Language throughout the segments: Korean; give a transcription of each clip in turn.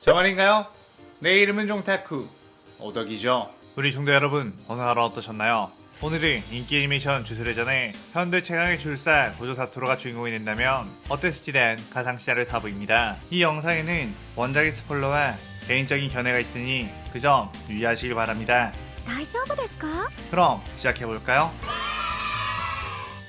저 말인가요? 내 이름은 종타쿠 오덕이죠. 우리 중도 여러분, 오늘 하루 어떠셨나요? 오늘은 인기 애니메이션 주술회전에 현대 최강의 줄사 고조 사토루가 주인공이 된다면 어땠을지 대한 가상시나리오 4부입니다. 이 영상에는 원작의 스포일러와 개인적인 견해가 있으니 그 점 유의하시길 바랍니다. 大丈夫ですか? 그럼 시작해볼까요?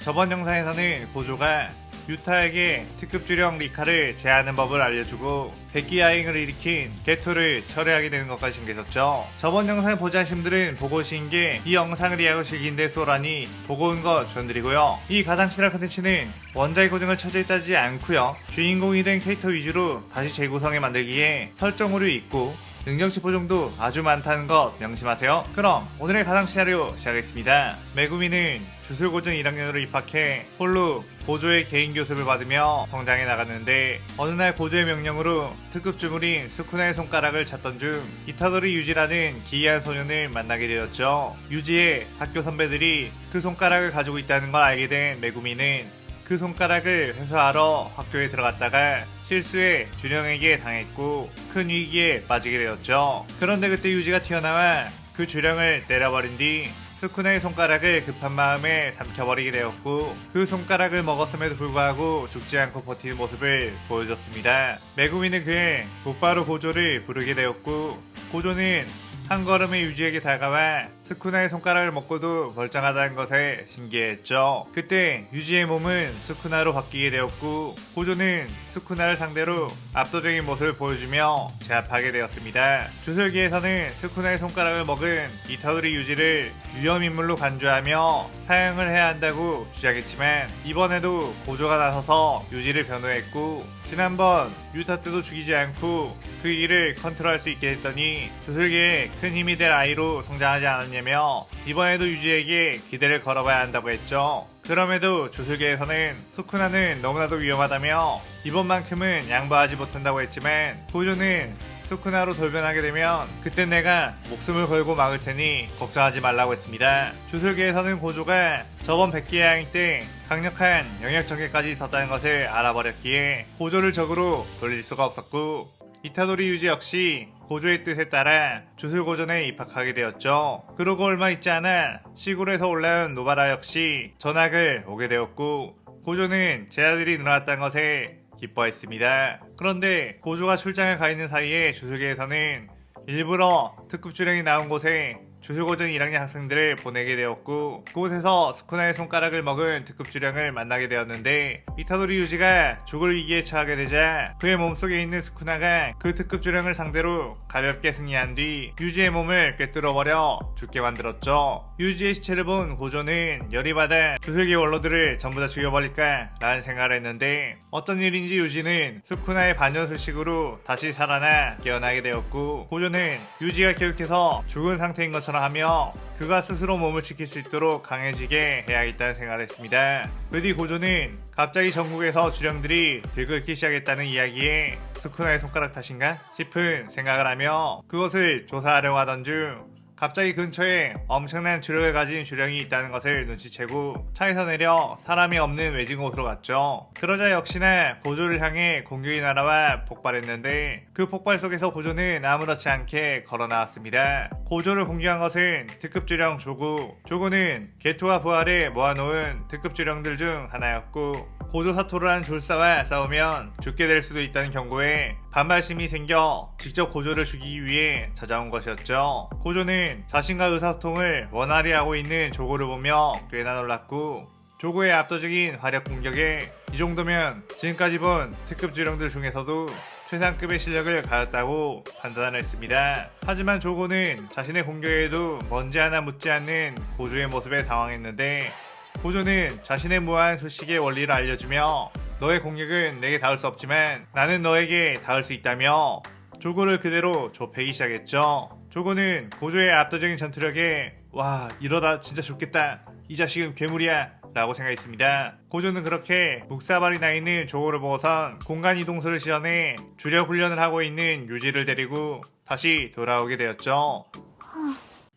저번 영상에서는 고조가 유타에게 특급 주령 리카를 제하는 법을 알려주고 백기야행을 일으킨 게토를 철회하게 되는 것까지 신기했었죠. 저번 영상을 보지 않으신 분들은 보고 오신 게 이 영상을 이해하실 긴데 소라니 보고 온 거 전드리고요. 이 가상실화 컨텐츠는 원작의 고증을 찾아있다지 않고요. 주인공이 된 캐릭터 위주로 다시 재구성해 만들기에 설정오류 있고 능력치 보정도 아주 많다는 것 명심하세요. 그럼 오늘의 가상 시나리오 시작하겠습니다. 메구미는 주술고전 1학년으로 입학해 홀로 고조의 개인 교습을 받으며 성장해 나갔는데 어느 날 고조의 명령으로 특급 주물인 스쿠나의 손가락을 찾던 중 이타도리 유지라는 기이한 소년을 만나게 되었죠. 유지의 학교 선배들이 그 손가락을 가지고 있다는 걸 알게 된 메구미는 그 손가락을 회수하러 학교에 들어갔다가 실수에 주령에게 당했고 큰 위기에 빠지게 되었죠. 그런데 그때 유지가 튀어나와 그 주령을 때려버린 뒤 스쿠나의 손가락을 급한 마음에 삼켜버리게 되었고 그 손가락을 먹었음에도 불구하고 죽지 않고 버티는 모습을 보여줬습니다. 메구미는 그의 곧바로 고조를 부르게 되었고 고조는 한 걸음에 유지에게 다가와 스쿠나의 손가락을 먹고도 멀쩡하다는 것에 신기했죠. 그때 유지의 몸은 스쿠나로 바뀌게 되었고 고조는 스쿠나를 상대로 압도적인 모습을 보여주며 제압하게 되었습니다. 주술기에서는 스쿠나의 손가락을 먹은 이타도리 유지를 위험인물로 간주하며 사형을 해야 한다고 주장했지만 이번에도 고조가 나서서 유지를 변호했고 지난번 유타 때도 죽이지 않고 그 일을 컨트롤할 수 있게 했더니 주술계에 큰 힘이 될 아이로 성장하지 않았냐며 이번에도 유지에게 기대를 걸어봐야 한다고 했죠. 그럼에도 주술계에서는 스쿠나는 너무나도 위험하다며 이번만큼은 양보하지 못한다고 했지만 고조는 스쿠나로 돌변하게 되면 그때 내가 목숨을 걸고 막을 테니 걱정하지 말라고 했습니다. 주술계에서는 고조가 저번 백기야행 때 강력한 영역 전개까지 있었다는 것을 알아버렸기에 고조를 적으로 돌릴 수가 없었고 이타도리 유지 역시 고조의 뜻에 따라 주술고전에 입학하게 되었죠. 그러고 얼마 있지 않아 시골에서 올라온 노바라 역시 전학을 오게 되었고 고조는 제 아들이 늘어났다는 것에 기뻐했습니다. 그런데 고조가 출장을 가 있는 사이에 주술계에서는 일부러 특급 주령이 나온 곳에 주술고전 1학년 학생들을 보내게 되었고 그곳에서 스쿠나의 손가락을 먹은 특급 주령을 만나게 되었는데 이타도리 유지가 죽을 위기에 처하게 되자 그의 몸속에 있는 스쿠나가 그 특급 주령을 상대로 가볍게 승리한 뒤 유지의 몸을 꿰뚫어버려 죽게 만들었죠. 유지의 시체를 본 고조는 열이 받아 주술계 원로들을 전부 다 죽여버릴까 라는 생각을 했는데 어쩐 일인지 유지는 스쿠나의 반전술식으로 다시 살아나 깨어나게 되었고 고조는 유지가 계속해서 죽은 상태인 것처럼 하며 그가 스스로 몸을 지킬 수 있도록 강해지게 해야겠다는 생각을 했습니다. 그 뒤 고조는 갑자기 전국에서 주령들이 들끓기 시작했다는 이야기에 스쿠나의 손가락 탓인가 싶은 생각을 하며 그것을 조사하려고 하던 중 갑자기 근처에 엄청난 주력을 가진 주령이 있다는 것을 눈치채고 차에서 내려 사람이 없는 외진 곳으로 갔죠. 그러자 역시나 고조를 향해 공격이 날아와 폭발했는데 그 폭발 속에서 고조는 아무렇지 않게 걸어 나왔습니다. 고조를 공격한 것은 특급 주령 조고, 조고는 게토와 부하를 모아놓은 특급 주령들 중 하나였고 고조 사토루라는 졸사와 싸우면 죽게 될 수도 있다는 경고에 반발심이 생겨 직접 고조를 죽이기 위해 찾아온 것이었죠. 고조는 자신과 의사소통을 원활히 하고 있는 조고를 보며 꽤나 놀랐고 조고의 압도적인 화력 공격에 이 정도면 지금까지 본 특급 주령들 중에서도 최상급의 실력을 가졌다고 판단을 했습니다. 하지만 조고는 자신의 공격에도 먼지 하나 묻지 않는 고조의 모습에 당황했는데 고조는 자신의 무한 수식의 원리를 알려주며 너의 공격은 내게 닿을 수 없지만 나는 너에게 닿을 수 있다며 조고를 그대로 좁히기 시작했죠. 조고는 고조의 압도적인 전투력에 와 이러다 진짜 죽겠다 이 자식은 괴물이야 라고 생각했습니다. 고조는 그렇게 묵사발이 나 있는 조고를 보고선 공간 이동소를 시전해 주력 훈련을 하고 있는 유지를 데리고 다시 돌아오게 되었죠.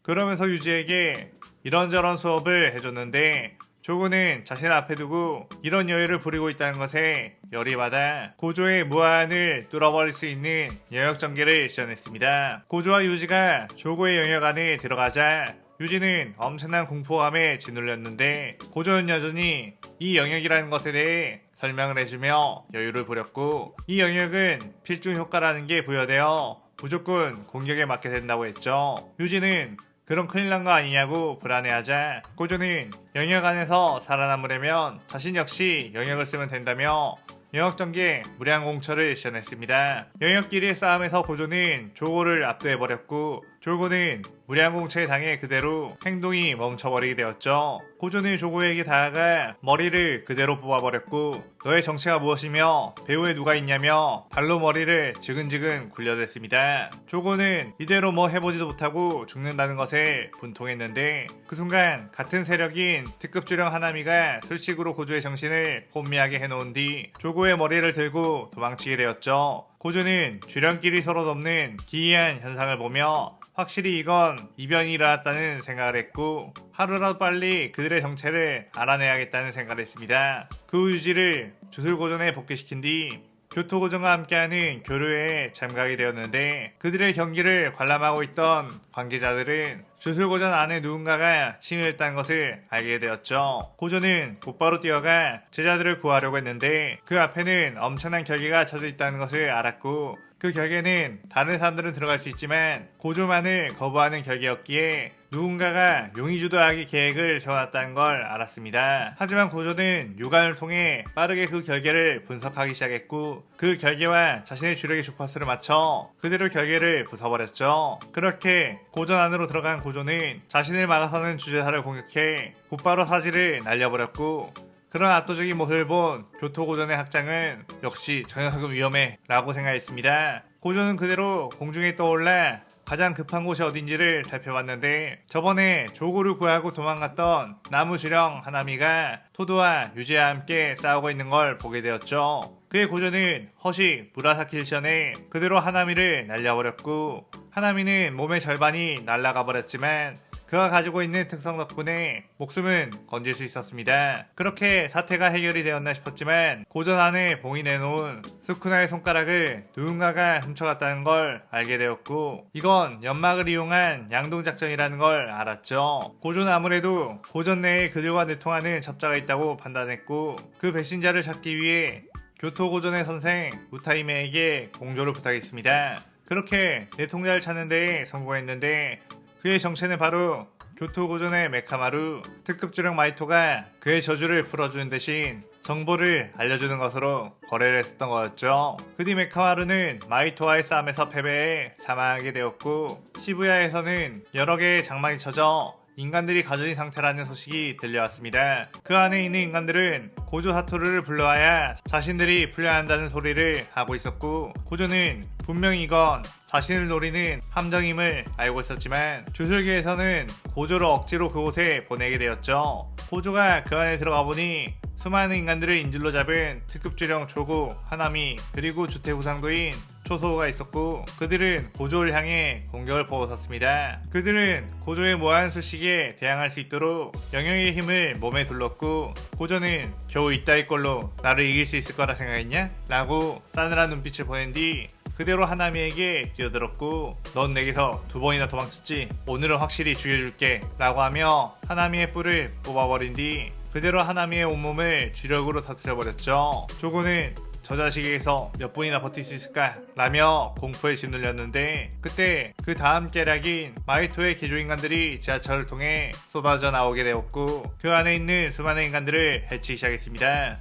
그러면서 유지에게 이런저런 수업을 해줬는데 조고는 자신을 앞에 두고 이런 여유를 부리고 있다는 것에 열이 받아 고조의 무한을 뚫어버릴 수 있는 영역 전개를 시전했습니다. 고조와 유지가 조고의 영역 안에 들어가자 유지는 엄청난 공포감에 짓눌렸는데 고조는 여전히 이 영역이라는 것에 대해 설명을 해주며 여유를 부렸고, 이 영역은 필중 효과라는 게 부여되어 무조건 공격에 맞게 된다고 했죠. 유지는 그럼 큰일 난 거 아니냐고 불안해하자 고조는 영역 안에서 살아남으려면 자신 역시 영역을 쓰면 된다며 영역 전개 무량 공처를 시전했습니다. 영역끼리의 싸움에서 고조는 조고를 압도해버렸고, 조고는 무량 공처에 당해 그대로 행동이 멈춰버리게 되었죠. 고조는 조고에게 다가가 머리를 그대로 뽑아버렸고, 너의 정체가 무엇이며 배후에 누가 있냐며 발로 머리를 지근지근 굴려댔습니다. 조고는 이대로 뭐 해보지도 못하고 죽는다는 것에 분통했는데, 그 순간 같은 세력인 특급주령 하나미가 술식으로 고조의 정신을 혼미하게 해놓은 뒤 조고의 머리를 들고 도망치게 되었죠. 고조는 주령끼리 서로 덮는 기이한 현상을 보며 확실히 이건 이변이 일어났다는 생각을 했고, 하루라도 빨리 그들의 정체를 알아내야겠다는 생각을 했습니다. 그 후 유지를 주술고전에 복귀시킨 뒤 교토고전과 함께하는 교류에 참가하게 되었는데, 그들의 경기를 관람하고 있던 관계자들은 주술고전 안에 누군가가 침입했다는 것을 알게 되었죠. 고전은 곧바로 뛰어가 제자들을 구하려고 했는데 그 앞에는 엄청난 결계가 쳐져 있다는 것을 알았고, 그 결계는 다른 사람들은 들어갈 수 있지만 고조만을 거부하는 결계였기에 누군가가 용의주도하기 계획을 세워놨다는 걸 알았습니다. 하지만 고조는 육안을 통해 빠르게 그 결계를 분석하기 시작했고, 그 결계와 자신의 주력의 주파수를 맞춰 그대로 결계를 부숴버렸죠. 그렇게 고전 안으로 들어간 고조는 자신을 막아서는 주제사를 공격해 곧바로 사지를 날려버렸고, 그런 압도적인 모습을 본 교토고전의 학장은 역시 저 녀석은 위험해 라고 생각했습니다. 고조는 그대로 공중에 떠올라 가장 급한 곳이 어딘지를 살펴봤는데, 저번에 조고를 구하고 도망갔던 나무주령 하나미가 토도와 유지와 함께 싸우고 있는 걸 보게 되었죠. 그의 고조는 허식 무라사키를 시전해 그대로 하나미를 날려버렸고, 하나미는 몸의 절반이 날아가 버렸지만 그가 가지고 있는 특성 덕분에 목숨은 건질 수 있었습니다. 그렇게 사태가 해결이 되었나 싶었지만 고전 안에 봉인해놓은 스쿠나의 손가락을 누군가가 훔쳐갔다는 걸 알게 되었고, 이건 연막을 이용한 양동작전이라는 걸 알았죠. 고조는 아무래도 고전 내에 그들과 내통하는 접자가 있다고 판단했고, 그 배신자를 찾기 위해 교토고전의 선생 우타이메에게 공조를 부탁했습니다. 그렇게 내통자를 찾는 데 성공했는데, 그의 정체는 바로 교토고전의 메카마루, 특급주령 마이토가 그의 저주를 풀어주는 대신 정보를 알려주는 것으로 거래를 했었던 거였죠. 그 뒤 메카마루는 마이토와의 싸움에서 패배해 사망하게 되었고, 시부야에서는 여러 개의 장막이 쳐져 인간들이 가져진 상태라는 소식이 들려왔습니다. 그 안에 있는 인간들은 고조 사토루를 불러와야 자신들이 풀려야 한다는 소리를 하고 있었고, 고조는 분명히 이건 자신을 노리는 함정임을 알고 있었지만 주술계에서는 고조를 억지로 그곳에 보내게 되었죠. 고조가 그 안에 들어가 보니 수많은 인간들을 인질로 잡은 특급주령 조고, 하나미, 그리고 주태후상도인 초소가 있었고, 그들은 고조를 향해 공격을 퍼붓었습니다. 그들은 고조의 무한 수식에 대항할 수 있도록 영역의 힘을 몸에 둘렀고, 고조는 겨우 이따위 꼴로 나를 이길 수 있을 거라 생각했냐? 라고 싸늘한 눈빛을 보낸 뒤 그대로 하나미에게 뛰어들었고, 넌 내게서 2번이나 도망쳤지? 오늘은 확실히 죽여줄게 라고 하며 하나미의 뿔을 뽑아버린 뒤 그대로 하나미의 온몸을 주력으로 터뜨려버렸죠. 조고는 저 자식에게서 몇 분이나 버틸 수 있을까? 라며 공포에 짓눌렸는데, 그때 그 다음 계략인 마이토의 개조인간들이 지하철을 통해 쏟아져 나오게 되었고, 그 안에 있는 수많은 인간들을 해치기 시작했습니다.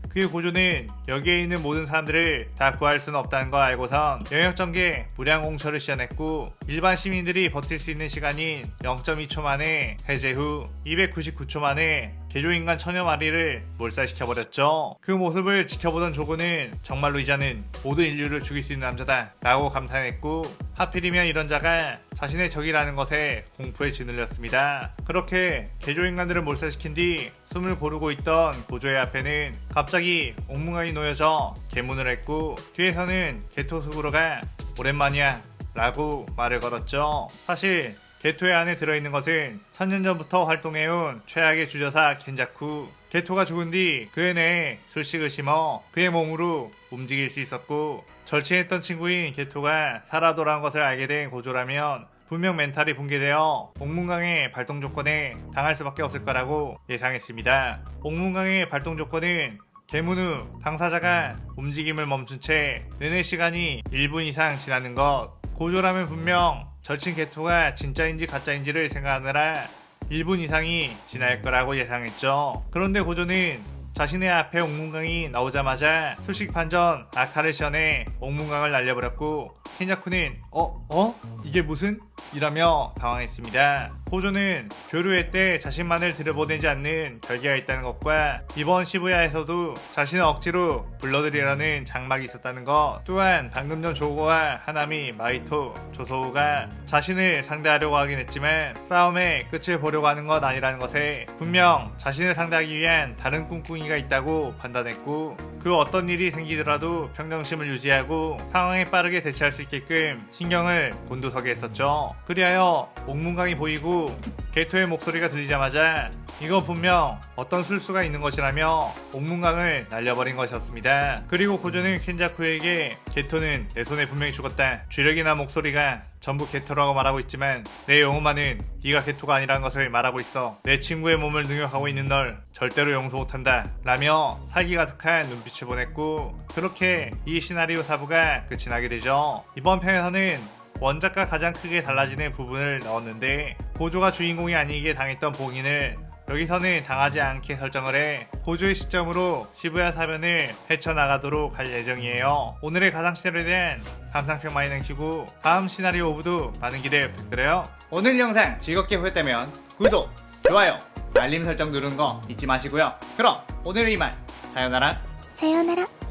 그의 고조는 여기에 있는 모든 사람들을 다 구할 수는 없다는 걸 알고선 영역전개 무량공처를 시전했고, 일반 시민들이 버틸 수 있는 시간인 0.2초 만에 해제 후 299초 만에 개조인간 천여 마리를 몰살시켜버렸죠. 그 모습을 지켜보던 조고는 정말로 이자는 모든 인류를 죽일 수 있는 남자다 라고 감탄했고, 하필이면 이런 자가 자신의 적이라는 것에 공포에 짓눌렸습니다. 그렇게 개조인간들을 몰살시킨 뒤 숨을 고르고 있던 고조의 앞에는 갑자기 옥문강이 놓여져 개문을 했고, 뒤에서는 게토수구로가 오랜만이야 라고 말을 걸었죠. 사실 게토의 안에 들어있는 것은 천년 전부터 활동해온 최악의 주저사 켄자쿠. 게토가 죽은 뒤 그의 뇌에 술식을 심어 그의 몸으로 움직일 수 있었고, 절친했던 친구인 게토가 살아 돌아온 것을 알게 된 고조라면 분명 멘탈이 붕괴되어 옥문강의 발동 조건에 당할 수밖에 없을 거라고 예상했습니다. 옥문강의 발동 조건은 개문 후 당사자가 움직임을 멈춘 채 내내 시간이 1분 이상 지나는 것. 고조라면 분명 절친 게토가 진짜인지 가짜인지를 생각하느라 1분 이상이 지날 거라고 예상했죠. 그런데 고조는 자신의 앞에 옥문강이 나오자마자 술식 반전 아카를 시연해 옥문강을 날려버렸고, 켄자쿠는 이게 무슨? 이라며 당황했습니다. 고조는 교류회 때 자신만을 들여보내지 않는 결계가 있다는 것과 이번 시부야에서도 자신을 억지로 불러들이려는 장막이 있었다는 것, 또한 방금 전 조고와 하나미, 마이토, 조소우가 자신을 상대하려고 하긴 했지만 싸움의 끝을 보려고 하는 것 아니라는 것에 분명 자신을 상대하기 위한 다른 꿍꿍이가 있다고 판단했고, 그 어떤 일이 생기더라도 평정심을 유지하고 상황에 빠르게 대처할 수 있게끔 신경을 곤두서게 했었죠. 그리하여 옥문강이 보이고 게토의 목소리가 들리자마자 이건 분명 어떤 술수가 있는 것이라며 옥문강을 날려버린 것이었습니다. 그리고 고조는 켄자쿠에게 게토는 내 손에 분명히 죽었다, 주력이나 목소리가 전부 게토라고 말하고 있지만 내 영혼만은 네가 게토가 아니라는 것을 말하고 있어. 내 친구의 몸을 능욕하고 있는 널 절대로 용서 못한다 라며 살기 가득한 눈빛을 보냈고, 그렇게 이 시나리오 4부가 끝이 나게 되죠. 이번 편에서는 원작과 가장 크게 달라지는 부분을 넣었는데, 고조가 주인공이 아니게 당했던 봉인을 여기서는 당하지 않게 설정을 해 고조의 시점으로 시부야 사변을 헤쳐나가도록 할 예정이에요. 오늘의 가상 시나리오에 대한 감상평 많이 남기고 다음 시나리오 5부도 많은 기대 부탁드려요. 오늘 영상 즐겁게 보셨다면 구독, 좋아요, 알림 설정 누르는 거 잊지 마시고요. 그럼 오늘 이만 사요나라.さようなら。